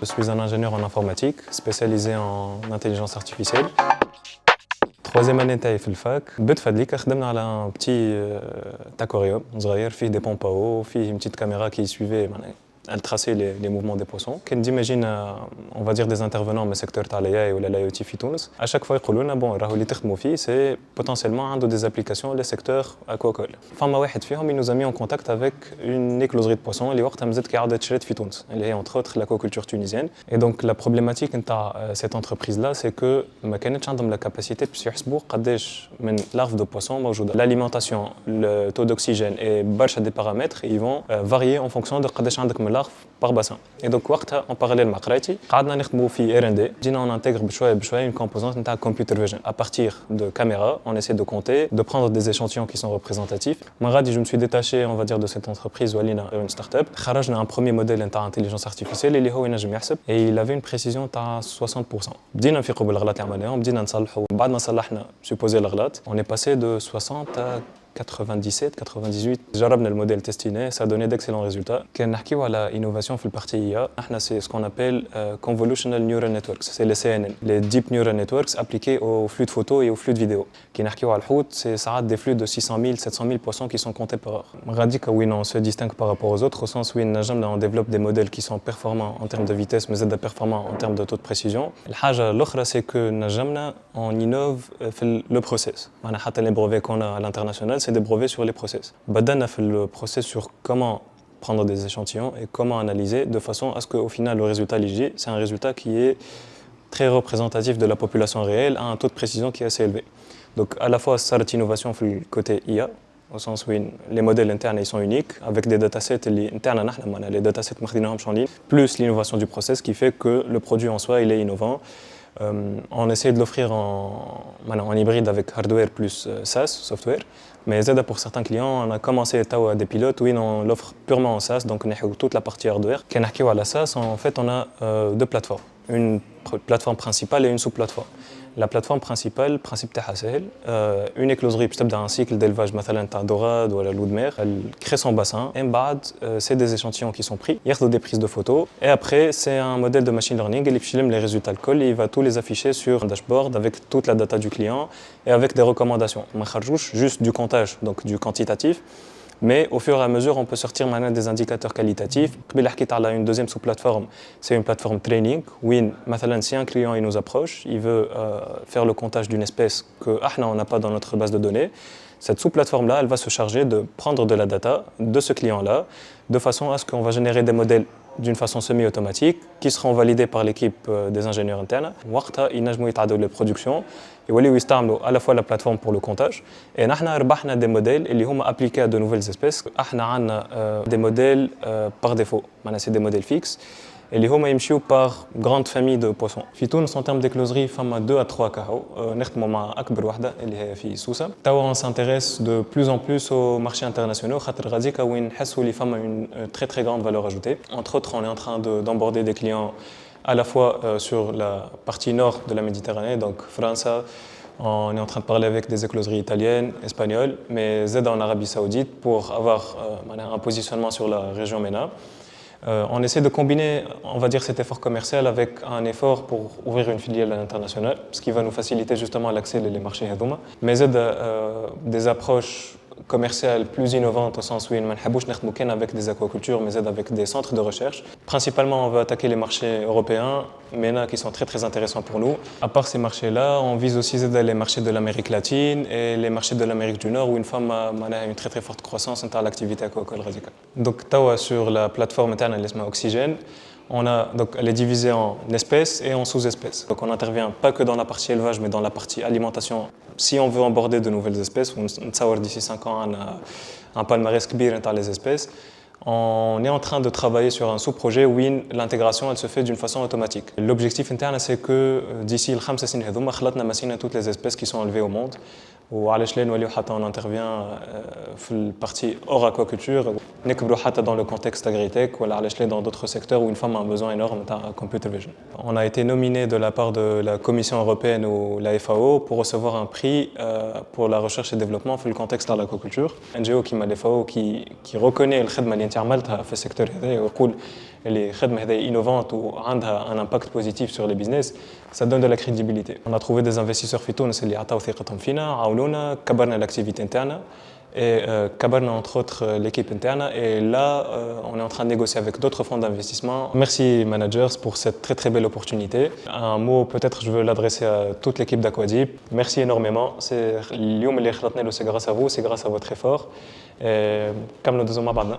Je suis un ingénieur en informatique spécialisé en intelligence artificielle. Troisième année تاعي في الفاك بدت فادليك خدمنا على un petit aquarium صغير فيه des pompes à eau فيه une petite caméra qui suivait elle traçait les mouvements des poissons. Quand j'imagine, on va dire des intervenants dans le secteur de l'IA ou de l'IoT في تونس, à chaque fois ils disent bon راهو اللي تخدموا فيه c'est potentiellement عنده des applications le secteur aquacole. فما واحد فيهم il nous a mis en contact avec une écloserie de poissons اللي وقتها مازالت قاعده تشرد في تونس اللي هي entre autres l'aquaculture tunisienne. Et donc la problématique نتاع cette entreprise là c'est que ما كانتش عندهم la capacité باش يحسبوا قداش من larves de poissons موجوده. L'alimentation, le taux d'oxygène et برشا des paramètres ils vont varier en fonction de قداش عندك من larves par bassin. Et donc وقتها en parallèle مع قرايتي قعدنا نخدموا في R&D. جينا on intègre بشويه une composante نتاع computer vision. À partir de caméras, on essaie de compter, de prendre des échantillons qui sont représentatifs. Je me suis détaché, on va dire, de cette entreprise Walina, une start-up. خرجنا un premier modèle d'intelligence artificielle اللي هو ينجم يحسب et il avait une précision تاع 60%. بدينا نفيقوا بالغلط اللي عملناهم, بدينا نصلحوا. بعد ما صلحنا supposé الغلط, on est passé de 60 à 97, 98. جربنا le modèle testé, ça a donné d'excellents résultats. Quand on parle de l'innovation في الpartie IA, c'est ce qu'on appelle convolutional neural networks, c'est les CNN, les deep neural networks appliqués aux flux de photos et aux flux de vidéos. Quand on parle de الحوت, c'est des flux de 600 000, 700 000 poissons qui sont comptés par heure. On dit que oui, on se distingue par rapport aux autres, au sens où on développe des modèles qui sont performants en termes de vitesse, mais aussi performants en termes de taux de précision. الحاجة الأخرى c'est que on innove le process. حتى les brevets qu'on a à l'international, c'est des brevets sur les process. Badana fait le process sur comment prendre des échantillons et comment analyser de façon à ce qu'au final le résultat léger, c'est un résultat qui est très représentatif de la population réelle à un taux de précision qui est assez élevé. Donc à la fois cette innovation fait le côté IA, au sens où les modèles internes ils sont uniques avec des datasets internes les datasets en ligne, plus l'innovation du process qui fait que le produit en soi il est innovant. On essaie de l'offrir en hybride avec hardware plus SaaS, software. Mais pour certains clients, on a commencé à des pilotes où on l'offre purement en SaaS, donc on a toute la partie hardware. Quand on a la SaaS, en fait, on a deux plateformes. Une plateforme principale et une sous-plateforme. La plateforme principale, principe تاعها سهل, une écloserie بتبدا un cycle d'élevage مثلا تاع dorade ou la loup de mer, elle crée son bassin et بعد c'est des échantillons qui sont pris, ياخذوا des prises de photos et après c'est un modèle de machine learning اللي باش يلم les résultats الكل, il va tous les afficher sur un dashboard avec toute la data du client et avec des recommandations. ما نخرجوش juste du comptage, donc du quantitatif. Mais au fur et à mesure, on peut sortir maintenant des indicateurs qualitatifs. Une deuxième sous-plateforme, c'est une plateforme training. Oui, si un client il nous approche, il veut faire le comptage d'une espèce qu'on n'a pas dans notre base de données, cette sous-plateforme-là, elle va se charger de prendre de la data de ce client-là, de façon à ce qu'on va générer des modèles d'une façon semi-automatique qui seront validés par l'équipe des ingénieurs internes. وقتها ينجموا يتعدوا les productions يوليو يستعملوا à la fois la plateforme pour le comptage et نحنا ربحنا des modèles اللي هما appliqués à de nouvelles espèces. احنا عندنا des modèles par défaut, c'est des modèles fixes اللي هما يمشيو par grande famille de poissons. في تونس en termes d'écloserie, فما 2 à 3 كهو. نخدموا مع أكبر وحدة اللي هي في سوسة. توا on s'intéresse de plus en plus aux marchés internationaux خاطر غاديكا وين نحسوا اللي فما une très très grande valeur ajoutée. Entre autres, on est en train d'emborder des clients à la fois sur la partie nord de la Méditerranée, donc France. On est en train de parler avec des écloseries italiennes, espagnoles, mais Z en Arabie Saoudite pour avoir un positionnement sur la région MENA. On essaie de combiner, on va dire, cet effort commercial avec un effort pour ouvrir une filiale à l'international, ce qui va nous faciliter justement l'accès aux marchés hadouma. Mais des approches commerciales plus innovantes au sens où on ne pas avec des aquacultures, mais avec des centres de recherche. Principalement, on veut attaquer les marchés européens, MENA, qui sont très très intéressants pour nous. À part ces marchés-là, on vise aussi les marchés de l'Amérique latine et les marchés de l'Amérique du Nord, où une femme a une très très forte croissance dans l'activité aquacole radicale. Donc, sur la plateforme interne, elle Oxygène. Donc, elle est divisée en espèces et en sous-espèces. Donc on n'intervient pas que dans la partie élevage, mais dans la partie alimentation. Si on veut aborder de nouvelles espèces, on sait d'ici 5 ans un palmarès kbir dans les espèces, on est en train de travailler sur un sous-projet où l'intégration elle se fait d'une façon automatique. L'objectif interne, c'est que d'ici le 5 سنين هذوما خلطنا مسينا toutes les espèces qui sont élevées au monde وعلاش لا نوليو حتى on intervient في البارتي hors aquaculture نكبروا حتى dans le contexte agritech ولا علاش لا dans d'autres secteurs où une femme a un besoin énorme تاع computer vision. On a été nominé de la part de la Commission européenne ou la FAO pour recevoir un prix pour la recherche et développement في le contexte de l'aquaculture. NGO qui m'a la FAO qui reconnaît الخدمة اللي انت عملتها في السيكتور هذا ويقول اللي الخدمة هذه innovante وعندها un impact positif sur les business, ça donne de la crédibilité. On a trouvé des investisseurs في تونس اللي عطاو ثقتهم فينا عاونونا كبرنا l'activité interne et كبرنا entre autres l'équipe interne et là on est en train de négocier avec d'autres fonds d'investissement. Merci managers pour cette très très belle opportunité. Un mot peut-être je veux l'adresser à toute l'équipe d'Aquadip. Merci énormément. C'est اليوم اللي خلطنا له c'est grâce à vous, c'est grâce à votre effort. كملوا دوزو مع بعضنا.